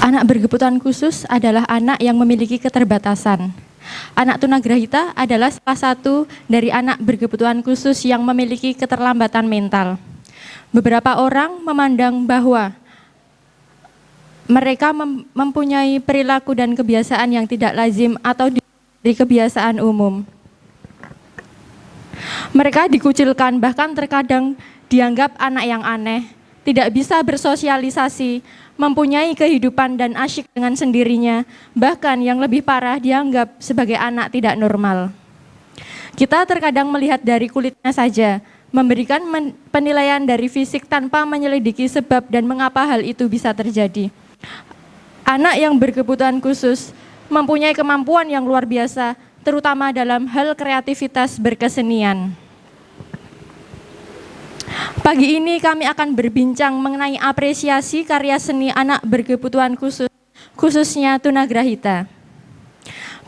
Anak berkebutuhan khusus adalah anak yang memiliki keterbatasan. Anak tunagrahita adalah salah satu dari anak berkebutuhan khusus yang memiliki keterlambatan mental. Beberapa orang memandang bahwa mereka mempunyai perilaku dan kebiasaan yang tidak lazim atau dari kebiasaan umum. Mereka dikucilkan, bahkan terkadang dianggap anak yang aneh, tidak bisa bersosialisasi, mempunyai kehidupan dan asyik dengan sendirinya, bahkan yang lebih parah dianggap sebagai anak tidak normal. Kita terkadang melihat dari kulitnya saja, memberikan penilaian dari fisik tanpa menyelidiki sebab dan mengapa hal itu bisa terjadi. Anak yang berkebutuhan khusus mempunyai kemampuan yang luar biasa, terutama dalam hal kreativitas berkesenian. Pagi ini kami akan berbincang mengenai apresiasi karya seni anak berkebutuhan khusus, khususnya tunagrahita.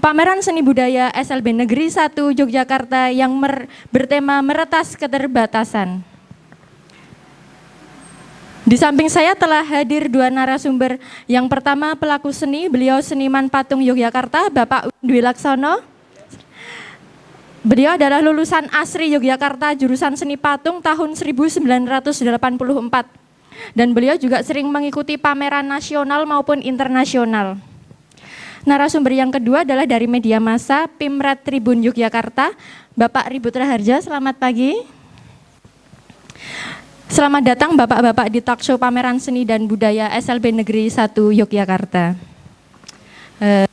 Pameran Seni Budaya SLB Negeri 1 Yogyakarta yang bertema Meretas Keterbatasan. Di samping saya telah hadir dua narasumber. Yang pertama pelaku seni, beliau seniman patung Yogyakarta, Bapak Dwi Laksono. Beliau adalah lulusan ASRI Yogyakarta jurusan seni patung tahun 1984. Dan beliau juga sering mengikuti pameran nasional maupun internasional. Narasumber yang kedua adalah dari media massa Pimret Tribun Yogyakarta, Bapak Ribut Raharja. Selamat pagi. Selamat datang Bapak-Bapak di talk show Pameran Seni dan Budaya SLB Negeri 1 Yogyakarta.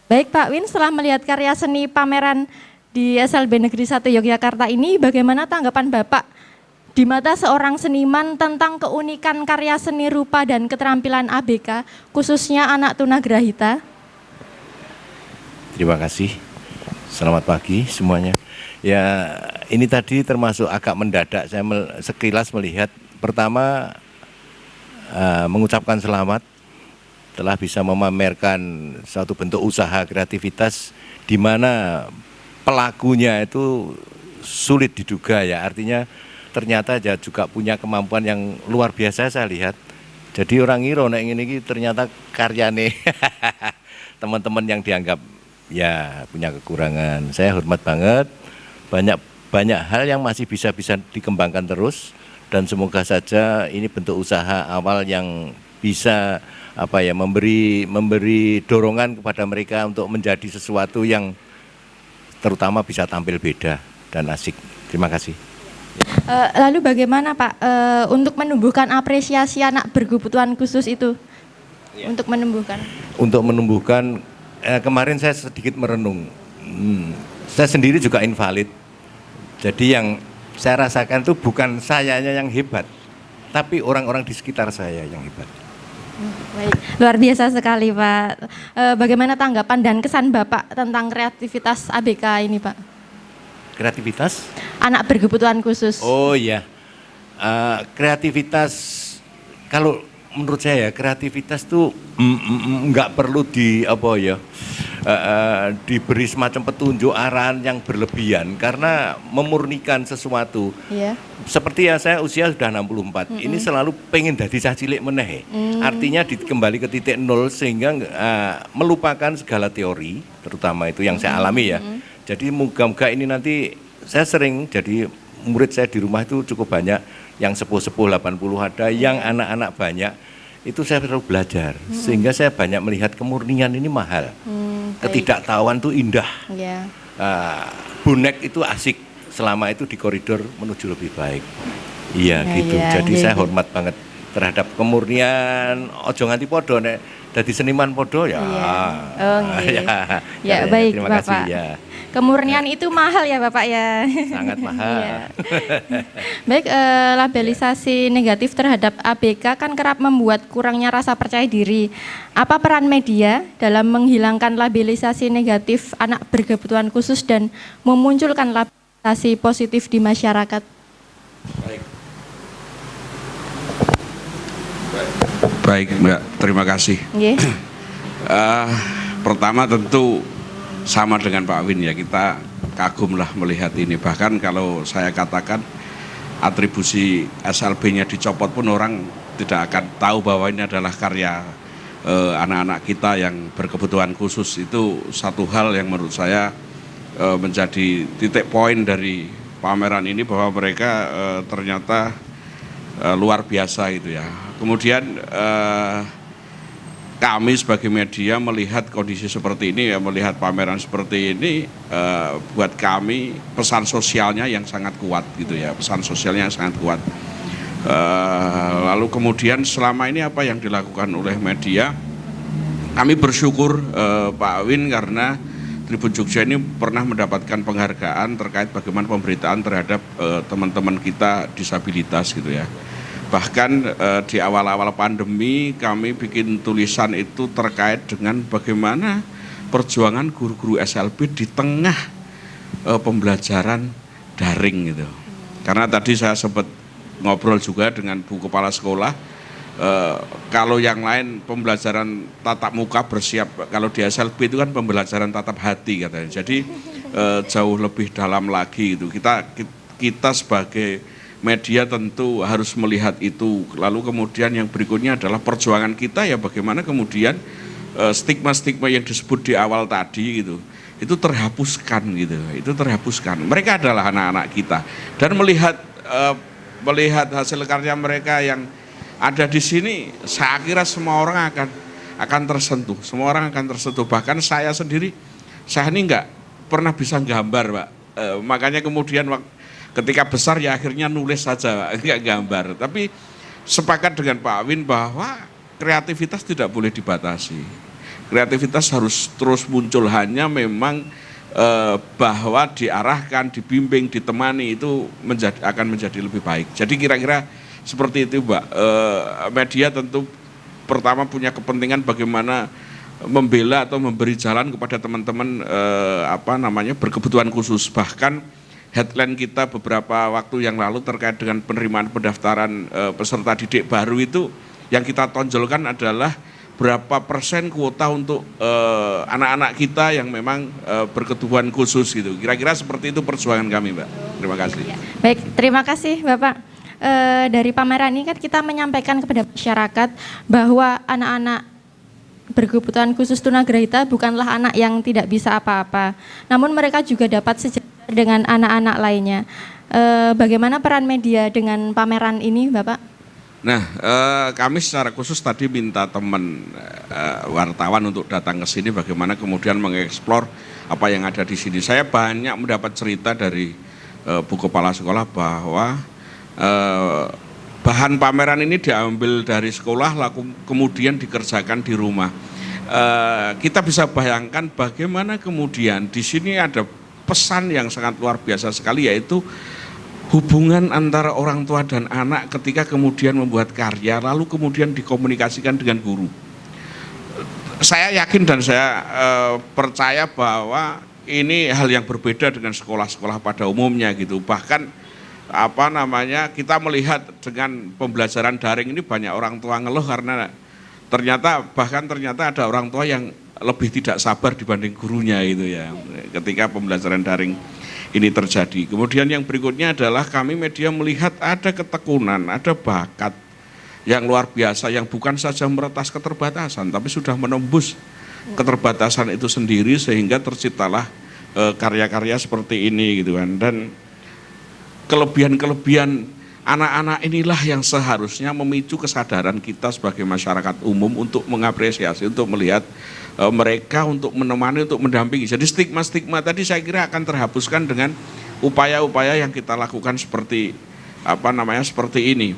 Baik Pak Win, setelah melihat karya seni pameran di SLB Negeri 1 Yogyakarta ini, bagaimana tanggapan Bapak di mata seorang seniman tentang keunikan karya seni rupa dan keterampilan ABK, khususnya anak tunagrahita? Terima kasih, selamat pagi semuanya. Ya, ini tadi termasuk agak mendadak, saya sekilas melihat. Pertama, mengucapkan selamat telah bisa memamerkan suatu bentuk usaha kreativitas di mana pelakunya itu sulit diduga ya, artinya ternyata dia juga punya kemampuan yang luar biasa saya lihat. Jadi orang ngira nek ngene iki ternyata karyane teman-teman yang dianggap ya punya kekurangan. Saya hormat banget, banyak hal yang masih bisa dikembangkan terus, dan semoga saja ini bentuk usaha awal yang bisa memberi dorongan kepada mereka untuk menjadi sesuatu yang terutama bisa tampil beda dan asik. Terima kasih. Lalu bagaimana Pak untuk menumbuhkan apresiasi anak berkebutuhan khusus itu? Ya. Untuk menumbuhkan, kemarin saya sedikit merenung. Saya sendiri juga invalid. Jadi yang saya rasakan itu bukan sayanya yang hebat, tapi orang-orang di sekitar saya yang hebat. Baik, luar biasa sekali Pak. Bagaimana tanggapan dan kesan Bapak tentang kreativitas ABK ini Pak? Kreativitas? Anak berkebutuhan khusus. Oh iya, kreativitas, kalau menurut saya kreativitas tuh nggak perlu diberi semacam petunjuk arahan yang berlebihan, karena memurnikan sesuatu. Yeah. Seperti ya saya usia sudah 64, ini selalu pengen dadi cah cilik meneh. Artinya kembali ke titik nol sehingga melupakan segala teori, terutama itu yang saya alami ya. Jadi moga-moga ini nanti, saya sering jadi murid saya di rumah itu cukup banyak, yang sepuh-sepuh 80 ada, yang anak-anak banyak. Itu saya perlu belajar, sehingga saya banyak melihat kemurnian ini mahal. Ketidaktahuan itu indah. Yeah. Bonek itu asik selama itu di koridor menuju lebih baik. Iya gitu. Jadi saya hormat banget terhadap kemurnian. Ojo nganti podo nek dadi seniman podo ya. Ya, baik terima Bapak. Kasih, ya. Kemurnian itu mahal ya Bapak ya. Sangat mahal. Baik, labelisasi negatif terhadap ABK kan kerap membuat kurangnya rasa percaya diri. Apa peran media dalam menghilangkan labelisasi negatif anak berkebutuhan khusus dan memunculkan labelisasi positif di masyarakat? Baik Mbak, terima kasih. Yeah. Pertama tentu sama dengan Pak Win ya, kita kagumlah melihat ini. Bahkan kalau saya katakan atribusi SLB-nya dicopot pun orang tidak akan tahu bahwa ini adalah karya anak-anak kita yang berkebutuhan khusus. Itu satu hal yang menurut saya menjadi titik poin dari pameran ini, bahwa mereka ternyata luar biasa itu ya. Kemudian kami sebagai media melihat kondisi seperti ini ya, melihat pameran seperti ini, buat kami pesan sosialnya yang sangat kuat gitu ya, pesan sosialnya yang sangat kuat. Lalu kemudian selama ini apa yang dilakukan oleh media, kami bersyukur Pak Win, karena Tribun Jogja ini pernah mendapatkan penghargaan terkait bagaimana pemberitaan terhadap teman-teman kita disabilitas gitu ya. Bahkan di awal-awal pandemi kami bikin tulisan itu terkait dengan bagaimana perjuangan guru-guru SLB di tengah pembelajaran daring gitu. Karena tadi saya sempat ngobrol juga dengan Bu Kepala Sekolah, kalau yang lain pembelajaran tatap muka bersiap, kalau di SLB itu kan pembelajaran tatap hati katanya. Jadi jauh lebih dalam lagi itu. Kita sebagai media tentu harus melihat itu. Lalu kemudian yang berikutnya adalah perjuangan kita ya, bagaimana kemudian stigma-stigma yang disebut di awal tadi gitu, itu terhapuskan gitu. Itu terhapuskan. Mereka adalah anak-anak kita, dan melihat hasil karya mereka yang ada di sini, saya kira semua orang akan tersentuh. Semua orang akan tersentuh. Bahkan saya sendiri, saya ini nggak pernah bisa gambar, Pak. Makanya kemudian ketika besar ya akhirnya nulis saja, Pak, nggak gambar. Tapi sepakat dengan Pak Win bahwa kreativitas tidak boleh dibatasi. Kreativitas harus terus muncul, hanya memang bahwa diarahkan, dibimbing, ditemani itu akan menjadi lebih baik. Jadi kira-kira seperti itu, Mbak. Media tentu pertama punya kepentingan bagaimana membela atau memberi jalan kepada teman-teman berkebutuhan khusus. Bahkan headline kita beberapa waktu yang lalu terkait dengan penerimaan pendaftaran peserta didik baru itu, yang kita tonjolkan adalah berapa persen kuota untuk anak-anak kita yang memang berkebutuhan khusus gitu. Kira-kira seperti itu perjuangan kami, Mbak. Terima kasih. Baik, terima kasih Bapak. Dari pameran ini kan kita menyampaikan kepada masyarakat bahwa anak-anak berkebutuhan khusus tunagrahita bukanlah anak yang tidak bisa apa-apa, namun mereka juga dapat sejajar dengan anak-anak lainnya. Bagaimana peran media dengan pameran ini, Bapak? Nah, kami secara khusus tadi minta teman wartawan untuk datang ke sini, bagaimana kemudian mengeksplor apa yang ada di sini. Saya banyak mendapat cerita dari Bu Kepala Sekolah bahwa bahan pameran ini diambil dari sekolah, lalu kemudian dikerjakan di rumah. Kita bisa bayangkan bagaimana kemudian di sini ada pesan yang sangat luar biasa sekali, yaitu hubungan antara orang tua dan anak ketika kemudian membuat karya, lalu kemudian dikomunikasikan dengan guru. Saya yakin dan saya percaya bahwa ini hal yang berbeda dengan sekolah-sekolah pada umumnya gitu. Bahkan kita melihat dengan pembelajaran daring ini banyak orang tua ngeluh karena ternyata ada orang tua yang lebih tidak sabar dibanding gurunya itu ya, ketika pembelajaran daring ini terjadi. Kemudian yang berikutnya adalah kami media melihat ada ketekunan, ada bakat yang luar biasa yang bukan saja meretas keterbatasan, tapi sudah menembus keterbatasan itu sendiri sehingga terciptalah karya-karya seperti ini gitu kan. Dan kelebihan-kelebihan anak-anak inilah yang seharusnya memicu kesadaran kita sebagai masyarakat umum untuk mengapresiasi, untuk melihat mereka, untuk menemani, untuk mendampingi. Jadi stigma-stigma tadi saya kira akan terhapuskan dengan upaya-upaya yang kita lakukan seperti ini.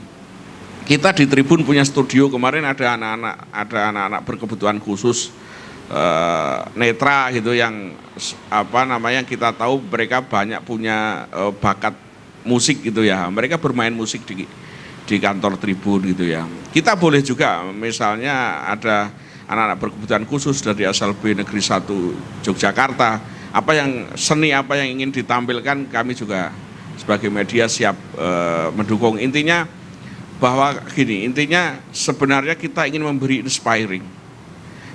Kita di Tribun punya studio, kemarin ada anak-anak berkebutuhan khusus netra gitu yang kita tahu mereka banyak punya bakat musik gitu ya, mereka bermain musik di kantor Tribun gitu ya. Kita boleh juga misalnya ada anak-anak berkebutuhan khusus dari SLB Negeri 1 Yogyakarta, seni apa yang ingin ditampilkan, kami juga sebagai media siap mendukung. Intinya sebenarnya kita ingin memberi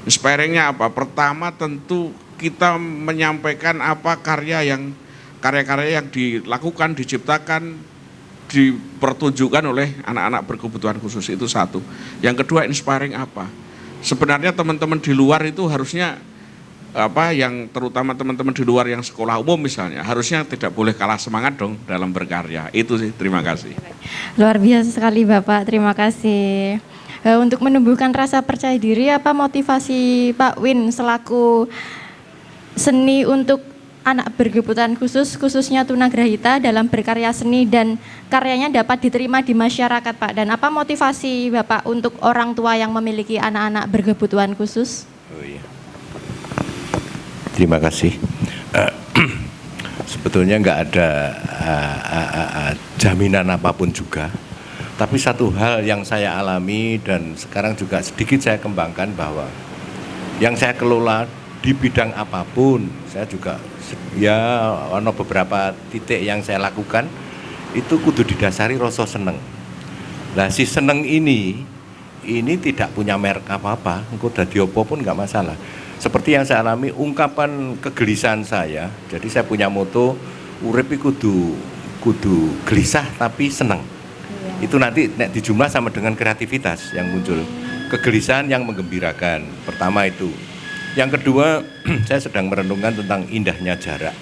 inspiringnya apa? Pertama tentu kita menyampaikan karya-karya yang dilakukan, diciptakan, dipertunjukkan oleh anak-anak berkebutuhan khusus, itu satu. Yang kedua, inspiring apa? sebenarnya teman-teman di luar itu harusnya yang terutama teman-teman di luar yang sekolah umum misalnya harusnya tidak boleh kalah semangat dong dalam berkarya. Itu sih, terima kasih. Luar biasa sekali Bapak, terima kasih. Untuk menumbuhkan rasa percaya diri, apa motivasi Pak Win selaku seni untuk anak berkebutuhan khusus, khususnya tunagrahita dalam berkarya seni dan karyanya dapat diterima di masyarakat Pak? Dan apa motivasi Bapak untuk orang tua yang memiliki anak-anak berkebutuhan khusus? Oh iya. Terima kasih. Sebetulnya nggak ada jaminan apapun juga. Tapi satu hal yang saya alami dan sekarang juga sedikit saya kembangkan bahwa yang saya kelola di bidang apapun, saya juga ya ada beberapa titik yang saya lakukan itu kudu didasari rasa seneng. Nah si seneng ini tidak punya merek apa-apa, engko dadi apa pun nggak masalah. Seperti yang saya alami, ungkapan kegelisahan saya, jadi saya punya moto urip kudu gelisah tapi seneng. Itu nanti dijumlah sama dengan kreativitas yang muncul, kegelisahan yang menggembirakan. Pertama itu. Yang kedua, saya sedang merenungkan tentang indahnya jarak.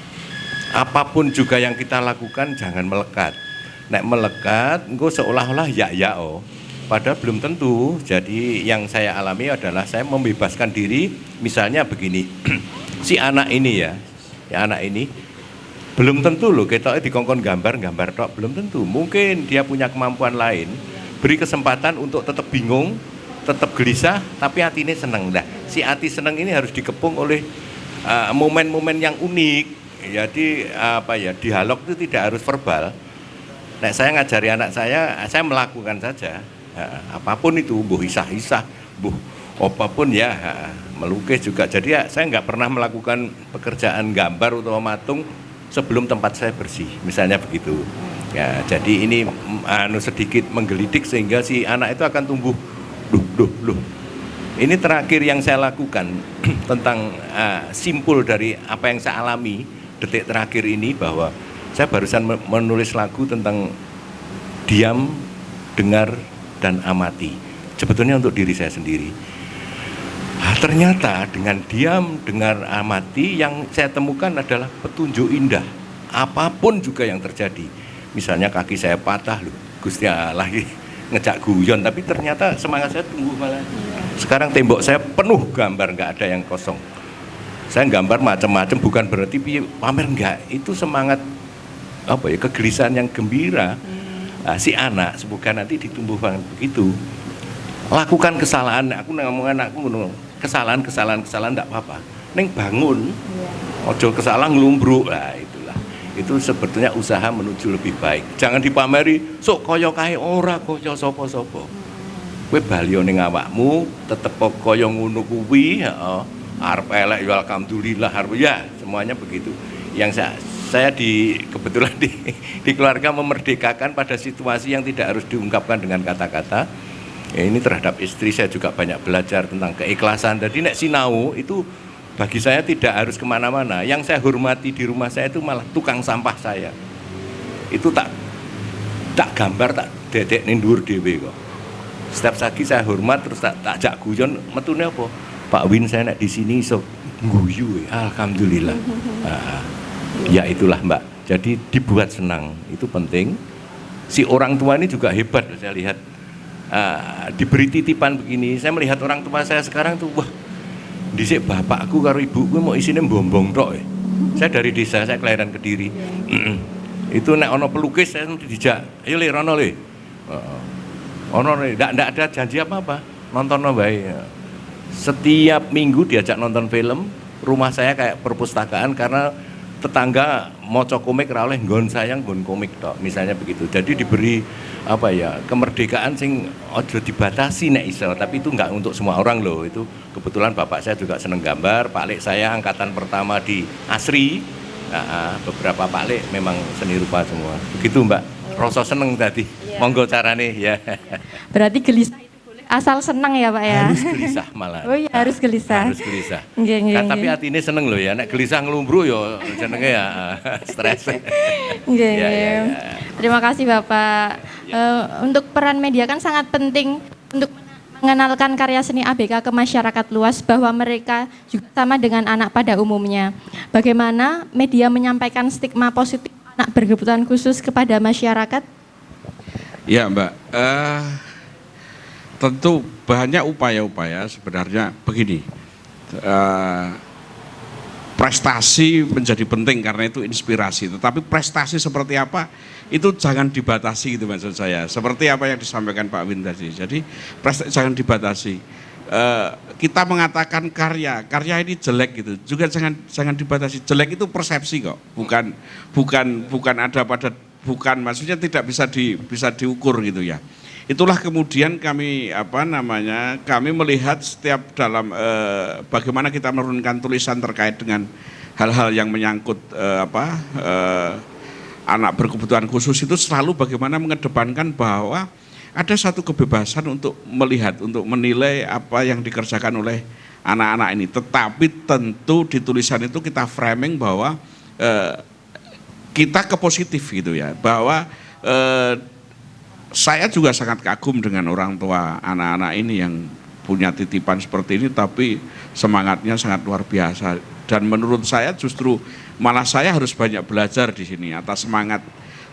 Apapun juga yang kita lakukan jangan melekat. Nek melekat, engko seolah-olah padahal belum tentu. Jadi yang saya alami adalah saya membebaskan diri. Misalnya begini, si anak ini anak ini belum tentu loh kita dikongkon gambar tok, belum tentu. Mungkin dia punya kemampuan lain. Beri kesempatan untuk tetap bingung, tetap gelisah, tapi hatinya seneng. Nah, si hati seneng ini harus dikepung oleh momen-momen yang unik. Jadi dialog itu tidak harus verbal. Nah, saya ngajari anak saya melakukan saja. Apapun itu, buh isah-isah, buh apapun ya, melukis juga. Jadi saya nggak pernah melakukan pekerjaan gambar atau matung sebelum tempat saya bersih, misalnya begitu. Ya, jadi ini sedikit menggelidik sehingga si anak itu akan tumbuh. Loh. Ini terakhir yang saya lakukan tentang simpul dari apa yang saya alami detik terakhir ini, bahwa saya barusan menulis lagu tentang diam, dengar, dan amati. Sebetulnya untuk diri saya sendiri. Ternyata dengan diam, dengar, amati yang saya temukan adalah petunjuk indah. Apapun juga yang terjadi. Misalnya kaki saya patah loh, Gusti Allah ngejak guyon, tapi ternyata semangat saya tumbuh malah. Sekarang tembok saya penuh gambar, nggak ada yang kosong. Saya gambar macam-macam, bukan berarti pamer, enggak. Itu semangat kegelisahan yang gembira. Si anak semoga nanti ditumbuhkan begitu. Lakukan kesalahan, aku ngomong anakku kesalahan enggak apa-apa. Neng bangun, ojo kesalahan ngelumbruk lah, itulah. Itu sebetulnya usaha menuju lebih baik. Jangan dipameri, sok kaya kae ora kaya sapa-sapa. Kowe bali ning awakmu, tetep kaya ngono kuwi, arep elek ya alhamdulillah, ya semuanya begitu. Yang saya kebetulan di keluarga memerdekakan pada situasi yang tidak harus diungkapkan dengan kata-kata. Ya, ini terhadap istri saya juga banyak belajar tentang keikhlasan. Jadi nek sinau itu bagi saya tidak harus kemana-mana. Yang saya hormati di rumah saya itu malah tukang sampah saya. Itu tak gambar, tak dedek nindur dewe kok. Setiap pagi saya hormat, terus tak ajak guyon. Metune apa? Pak Win saya nek di sini iso guyu. Alhamdulillah. Ya itulah Mbak. Jadi dibuat senang itu penting. Si orang tua ini juga hebat saya lihat. Diberi titipan begini, saya melihat orang tua saya sekarang tuh, wah, dhisik bapakku karo ibuku mau isine bombong tok. Saya dari desa, saya kelahiran Kediri. Itu nek ono pelukis saya dijak, ayo le rono le. Ono ndak ada janji apa-apa, nonton wae. Setiap minggu diajak nonton film, rumah saya kayak perpustakaan karena tetangga maca komik ra oleh nggon saya nggon komik tok, misalnya begitu. Jadi diberi kemerdekaan sing ojo dibatasi nek iso, tapi itu enggak untuk semua orang loh. Itu kebetulan bapak saya juga seneng gambar, Pak Lek saya angkatan pertama di ASRI. Beberapa Pak Lek memang seni rupa semua. Begitu Mbak. Rasa seneng tadi. Monggo carane ya. Berarti gelisah itu boleh asal senang ya Pak ya. Harus gelisah malah. Oh iya, harus gelisah. Harus gelisah. Nggih. Tapi hatine seneng loh ya. Nek gelisah ngelumbruk ya jenenge ya stres. Nggih. Terima kasih Bapak. Untuk peran media kan sangat penting untuk mengenalkan karya seni ABK ke masyarakat luas bahwa mereka juga sama dengan anak pada umumnya. Bagaimana media menyampaikan stigma positif anak berkebutuhan khusus kepada masyarakat? Ya Mbak, tentu banyak upaya-upaya sebenarnya begini. Prestasi menjadi penting karena itu inspirasi, tetapi prestasi seperti apa itu jangan dibatasi gitu maksud saya. Seperti apa yang disampaikan Pak Win tadi. Jadi jangan dibatasi. Kita mengatakan karya ini jelek gitu, juga jangan dibatasi. Jelek itu persepsi kok, bukan ada pada, bukan maksudnya tidak bisa diukur gitu ya. Itulah kemudian kami kami melihat setiap dalam bagaimana kita menurunkan tulisan terkait dengan hal-hal yang menyangkut anak berkebutuhan khusus itu selalu bagaimana mengedepankan bahwa ada satu kebebasan untuk melihat, untuk menilai apa yang dikerjakan oleh anak-anak ini. Tetapi tentu di tulisan itu kita framing bahwa kita ke positif gitu ya, bahwa saya juga sangat kagum dengan orang tua anak-anak ini yang punya titipan seperti ini, tapi semangatnya sangat luar biasa. Dan menurut saya justru malah saya harus banyak belajar di sini atas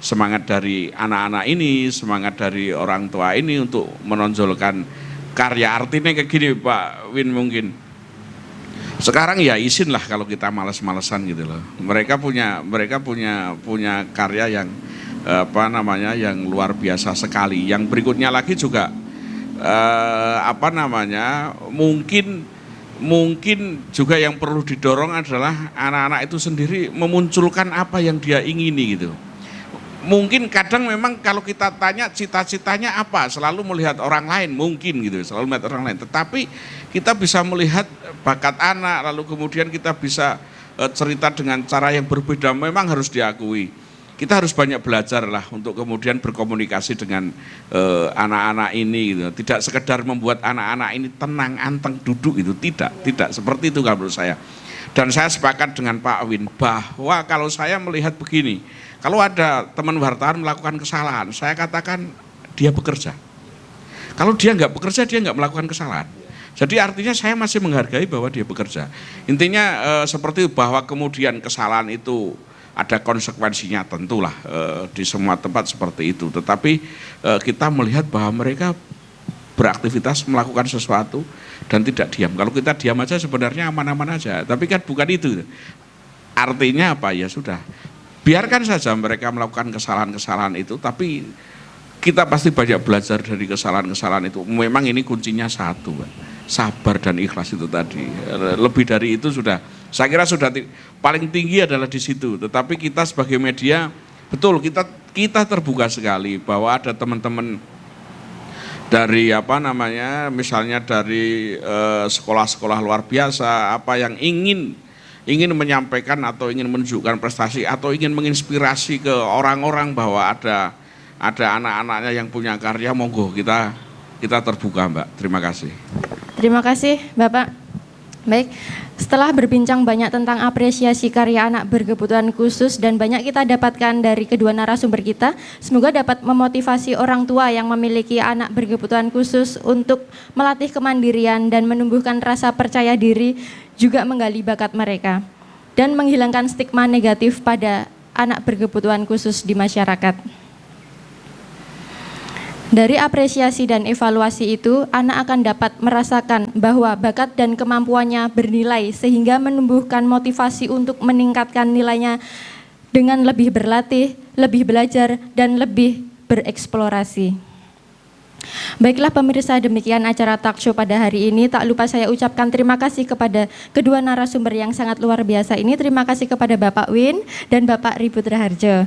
semangat dari anak-anak ini, semangat dari orang tua ini untuk menonjolkan karya. Artinya kayak gini Pak Win, mungkin sekarang ya izinlah kalau kita malas-malesan gitu loh. Mereka punya karya yang yang luar biasa sekali. Yang berikutnya lagi juga mungkin juga yang perlu didorong adalah anak-anak itu sendiri memunculkan apa yang dia ingini gitu. Mungkin kadang memang kalau kita tanya cita-citanya apa, selalu melihat orang lain mungkin gitu, selalu melihat orang lain. Tetapi kita bisa melihat bakat anak, lalu kemudian kita bisa cerita dengan cara yang berbeda, memang harus diakui. Kita harus banyak belajar lah untuk kemudian berkomunikasi dengan anak-anak ini gitu. Tidak sekedar membuat anak-anak ini tenang, anteng, duduk itu, tidak seperti itu kalau menurut saya. Dan saya sepakat dengan Pak Win bahwa kalau saya melihat begini, kalau ada teman wartawan melakukan kesalahan, saya katakan dia bekerja. Kalau dia nggak bekerja, dia nggak melakukan kesalahan. Jadi artinya saya masih menghargai bahwa dia bekerja. Intinya seperti bahwa kemudian kesalahan itu ada konsekuensinya, tentulah di semua tempat seperti itu. Tetapi kita melihat bahwa mereka beraktivitas melakukan sesuatu dan tidak diam. Kalau kita diam aja sebenarnya aman-aman aja. Tapi kan bukan itu. Artinya apa? Ya sudah, biarkan saja mereka melakukan kesalahan-kesalahan itu. Tapi kita pasti banyak belajar dari kesalahan-kesalahan itu. Memang ini kuncinya satu, sabar dan ikhlas itu tadi. Lebih dari itu sudah, saya kira sudah paling tinggi adalah di situ. Tetapi kita sebagai media, betul kita terbuka sekali bahwa ada teman-teman dari misalnya dari sekolah-sekolah luar biasa, apa yang ingin menyampaikan atau ingin menunjukkan prestasi atau ingin menginspirasi ke orang-orang bahwa ada anak-anaknya yang punya karya, monggo kita terbuka Mbak. Terima kasih. Terima kasih Bapak. Baik, setelah berbincang banyak tentang apresiasi karya anak berkebutuhan khusus dan banyak kita dapatkan dari kedua narasumber kita, semoga dapat memotivasi orang tua yang memiliki anak berkebutuhan khusus untuk melatih kemandirian dan menumbuhkan rasa percaya diri, juga menggali bakat mereka dan menghilangkan stigma negatif pada anak berkebutuhan khusus di masyarakat. Dari apresiasi dan evaluasi itu, anak akan dapat merasakan bahwa bakat dan kemampuannya bernilai sehingga menumbuhkan motivasi untuk meningkatkan nilainya dengan lebih berlatih, lebih belajar, dan lebih bereksplorasi. Baiklah pemirsa, demikian acara talk show pada hari ini. Tak lupa saya ucapkan terima kasih kepada kedua narasumber yang sangat luar biasa ini. Terima kasih kepada Bapak Win dan Bapak Ribut Raharjo.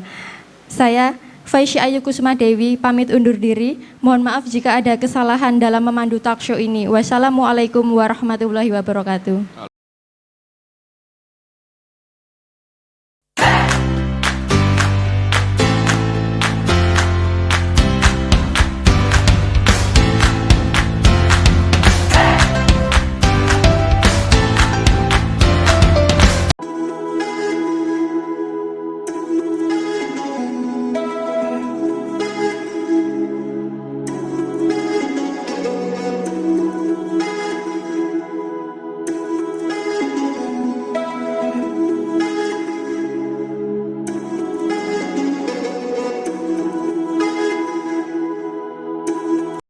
Saya Faisy Ayu Kusuma Dewi pamit undur diri. Mohon maaf jika ada kesalahan dalam memandu talk show ini. Wassalamualaikum warahmatullahi wabarakatuh.